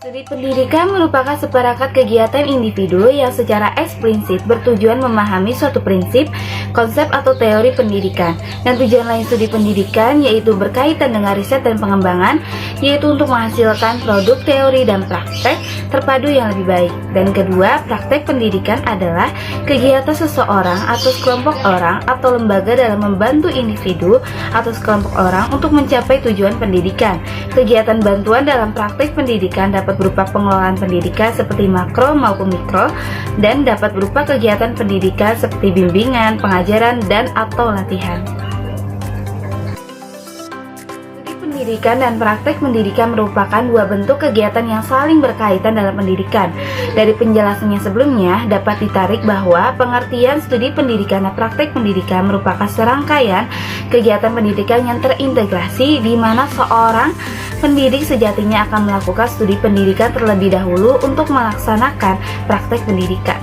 Studi pendidikan merupakan seperangkat kegiatan individu yang secara eksplisit bertujuan memahami suatu prinsip, konsep atau teori pendidikan. Dan tujuan lain studi pendidikan yaitu berkaitan dengan riset dan pengembangan, yaitu untuk menghasilkan produk teori dan praktek terpadu yang lebih baik. Dan kedua, praktek pendidikan adalah kegiatan seseorang atau sekelompok orang atau lembaga dalam membantu individu atau sekelompok orang untuk mencapai tujuan pendidikan. Kegiatan bantuan dalam praktek pendidikan dapat berupa pengelolaan pendidikan seperti makro maupun mikro, dan dapat berupa kegiatan pendidikan seperti bimbingan, pengajaran, dan atau latihan. Studi pendidikan dan praktek pendidikan merupakan dua bentuk kegiatan yang saling berkaitan dalam pendidikan. Dari penjelasannya sebelumnya, dapat ditarik bahwa pengertian studi pendidikan dan praktek pendidikan merupakan serangkaian kegiatan pendidikan yang terintegrasi di mana seorang pendidik sejatinya akan melakukan studi pendidikan terlebih dahulu untuk melaksanakan praktek pendidikan.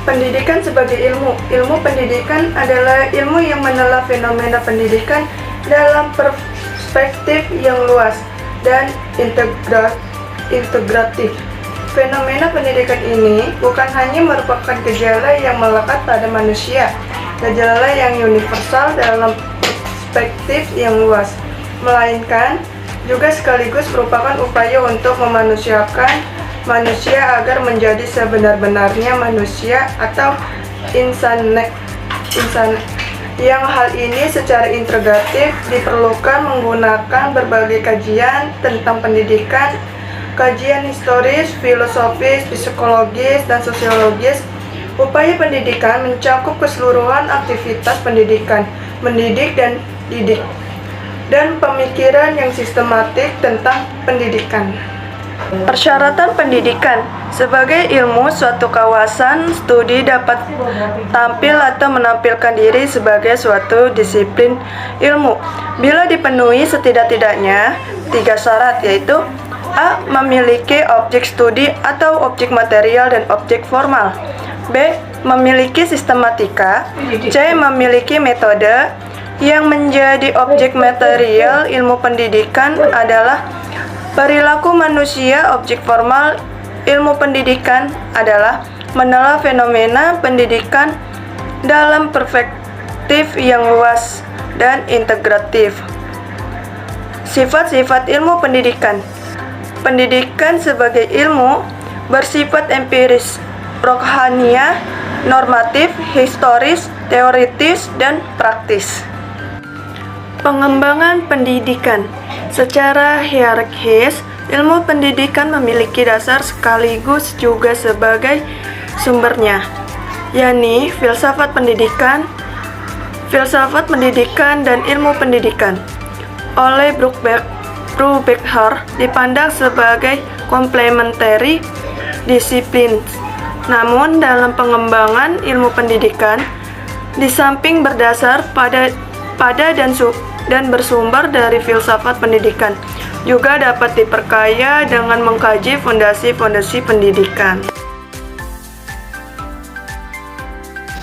Pendidikan sebagai ilmu. Ilmu pendidikan adalah ilmu yang menelah fenomena pendidikan dalam perspektif yang luas dan integratif. Fenomena pendidikan ini bukan hanya merupakan gejala yang melekat pada manusia, gejala yang universal dalam perspektif yang luas, melainkan juga sekaligus merupakan upaya untuk memanusiakan manusia agar menjadi sebenar-benarnya manusia atau insan. Yang hal ini secara integratif diperlukan menggunakan berbagai kajian tentang pendidikan, kajian historis, filosofis, psikologis, dan sosiologis. Upaya pendidikan mencakup keseluruhan aktivitas pendidikan, mendidik dan didik, dan pemikiran yang sistematik tentang pendidikan. Persyaratan pendidikan. Sebagai ilmu, suatu kawasan studi dapat tampil atau menampilkan diri sebagai suatu disiplin ilmu bila dipenuhi setidak-tidaknya 3 syarat, yaitu A. Memiliki objek studi atau objek material dan objek formal, B. Memiliki sistematika, C. Memiliki metode. Yang menjadi objek material ilmu pendidikan adalah perilaku manusia. Objek formal ilmu pendidikan adalah menelah fenomena pendidikan dalam perspektif yang luas dan integratif. Sifat-sifat ilmu pendidikan. Pendidikan sebagai ilmu bersifat empiris, rohania, normatif, historis, teoritis, dan praktis. Pengembangan pendidikan. Secara hierarkis, ilmu pendidikan memiliki dasar sekaligus juga sebagai sumbernya, yakni filsafat pendidikan, dan ilmu pendidikan. Oleh Brubaker dipandang sebagai komplementari disiplin. Namun dalam pengembangan ilmu pendidikan, di samping berdasar pada dan bersumber dari filsafat pendidikan, juga dapat diperkaya dengan mengkaji fondasi-fondasi pendidikan.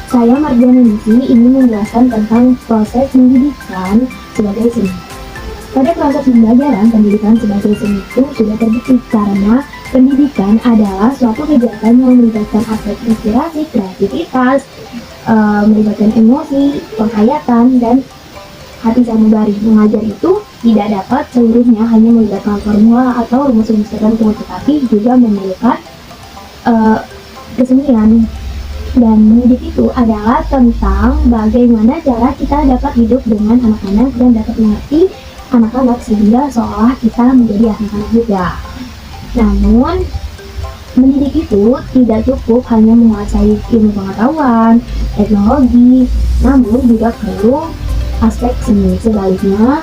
Saya Marjana Nisi ingin menjelaskan tentang proses pendidikan sebagai seni. Pada proses pembelajaran, pendidikan sebagai seni itu sudah terbukti karena pendidikan adalah suatu kegiatan yang melibatkan aspek inspirasi, kreativitas, melibatkan emosi, penghayatan, dan hati sanubari. Mengajar itu tidak dapat seluruhnya hanya melibatkan formula atau rumus-rumus tertentu, tetapi juga memerlukan kesenian. Dan mendidik itu adalah tentang bagaimana cara kita dapat hidup dengan anak-anak dan dapat mengerti anak-anak sehingga seolah kita menjadi anak-anak juga. Namun mendidik itu tidak cukup hanya menguasai ilmu pengetahuan, teknologi, namun juga perlu aspek seni. Sebaliknya,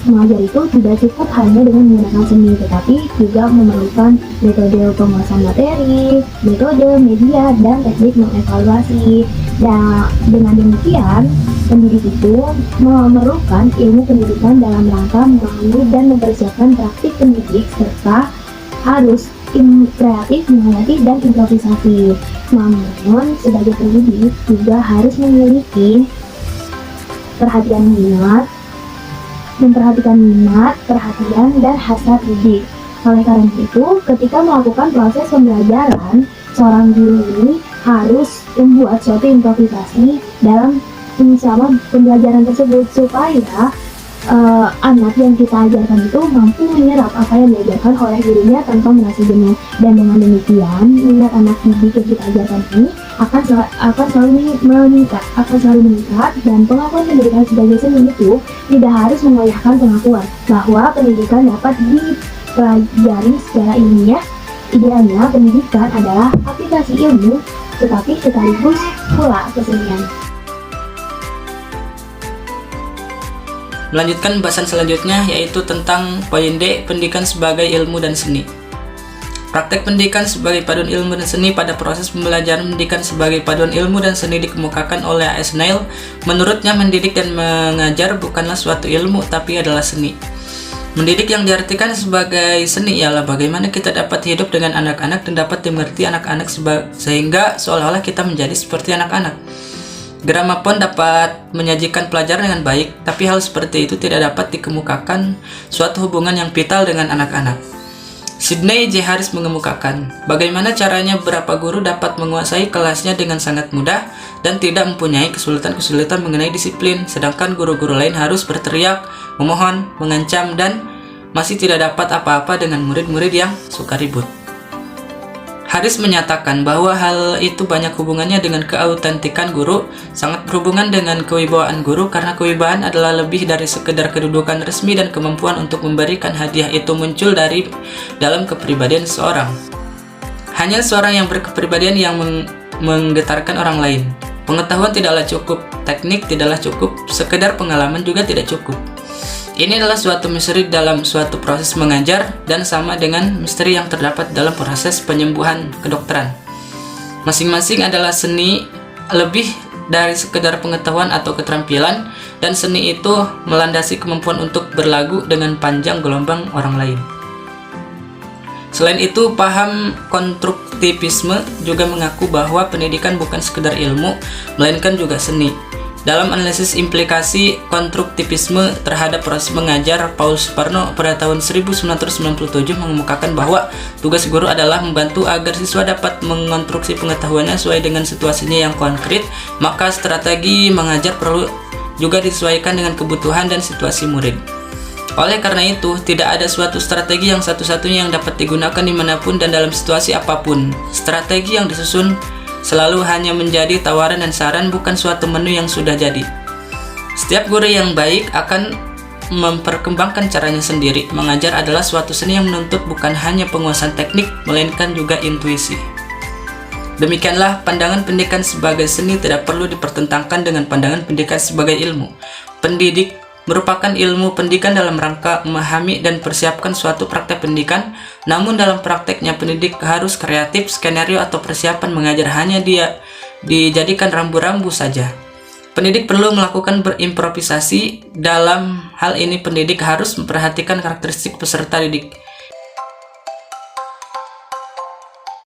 mengajar itu tidak cukup hanya dengan menggunakan seni, tetapi juga memerlukan metode penguasaan materi, metode media, dan teknik mengevaluasi. Dan dengan demikian, pendidik itu memerlukan ilmu pendidikan dalam rangka memahami dan mempersiapkan praktik pendidik, serta harus kreatif, menghayati, dan improvisasi. Namun, sebagai pendidik juga harus memiliki perhatian minat, memperhatikan minat, perhatian, dan hasrat didik. Oleh karena itu, ketika melakukan proses pembelajaran, seorang guru ini harus membuat suatu improvisasi dalam selama pembelajaran tersebut supaya anak yang kita ajarkan itu mampu menyerap apa yang diajarkan oleh gurunya tanpa merasa jenuh. Dan dengan demikian, minat anak didik yang kita ajarkan ini akan selalu meningkat, dan pengakuan pendidikan sebagai seni itu tidak harus mengoyahkan pengakuan bahwa pendidikan dapat dipelajari secara ilmiah. Idealnya pendidikan adalah aplikasi ilmu, tetapi sekaligus pula kesenian. Melanjutkan bahasan selanjutnya yaitu tentang poin D, pendidikan sebagai ilmu dan seni. Praktek pendidikan sebagai paduan ilmu dan seni. Pada proses pembelajaran pendidikan sebagai paduan ilmu dan seni dikemukakan oleh A.S. Neil. Menurutnya, mendidik dan mengajar bukanlah suatu ilmu, tapi adalah seni. Mendidik yang diartikan sebagai seni ialah bagaimana kita dapat hidup dengan anak-anak dan dapat dimengerti anak-anak sehingga seolah-olah kita menjadi seperti anak-anak. Gramapon dapat menyajikan pelajaran dengan baik, tapi hal seperti itu tidak dapat dikemukakan suatu hubungan yang vital dengan anak-anak. Sidney J. Harris mengemukakan bagaimana caranya beberapa guru dapat menguasai kelasnya dengan sangat mudah dan tidak mempunyai kesulitan-kesulitan mengenai disiplin, sedangkan guru-guru lain harus berteriak, memohon, mengancam, dan masih tidak dapat apa-apa dengan murid-murid yang suka ribut. Harris menyatakan bahwa hal itu banyak hubungannya dengan keautentikan guru, sangat berhubungan dengan kewibawaan guru karena kewibawaan adalah lebih dari sekedar kedudukan resmi dan kemampuan untuk memberikan hadiah itu muncul dari dalam kepribadian seseorang. Hanya seorang yang berkepribadian yang menggetarkan orang lain. Pengetahuan tidaklah cukup, teknik tidaklah cukup, sekedar pengalaman juga tidak cukup. Ini adalah suatu misteri dalam suatu proses mengajar dan sama dengan misteri yang terdapat dalam proses penyembuhan kedokteran. Masing-masing adalah seni lebih dari sekedar pengetahuan atau keterampilan, dan seni itu melandasi kemampuan untuk berlagu dengan panjang gelombang orang lain. Selain itu, paham konstruktivisme juga mengaku bahwa pendidikan bukan sekedar ilmu, melainkan juga seni. Dalam analisis implikasi konstruktivisme terhadap proses mengajar, Paul Suparno pada tahun 1997 mengemukakan bahwa tugas guru adalah membantu agar siswa dapat mengonstruksi pengetahuannya sesuai dengan situasinya yang konkret, maka strategi mengajar perlu juga disesuaikan dengan kebutuhan dan situasi murid. Oleh karena itu, tidak ada suatu strategi yang satu-satunya yang dapat digunakan dimanapun dan dalam situasi apapun. Strategi yang disusun selalu hanya menjadi tawaran dan saran, bukan suatu menu yang sudah jadi. Setiap guru yang baik akan memperkembangkan caranya sendiri. Mengajar adalah suatu seni yang menuntut bukan hanya penguasaan teknik, melainkan juga intuisi. Demikianlah pandangan pendidikan sebagai seni tidak perlu dipertentangkan dengan pandangan pendidikan sebagai ilmu. Pendidik merupakan ilmu pendidikan dalam rangka memahami dan persiapkan suatu praktek pendidikan, namun dalam prakteknya pendidik harus kreatif, skenario atau persiapan mengajar hanya dijadikan rambu-rambu saja. Pendidik perlu melakukan berimprovisasi. Dalam hal ini pendidik harus memperhatikan karakteristik peserta didik.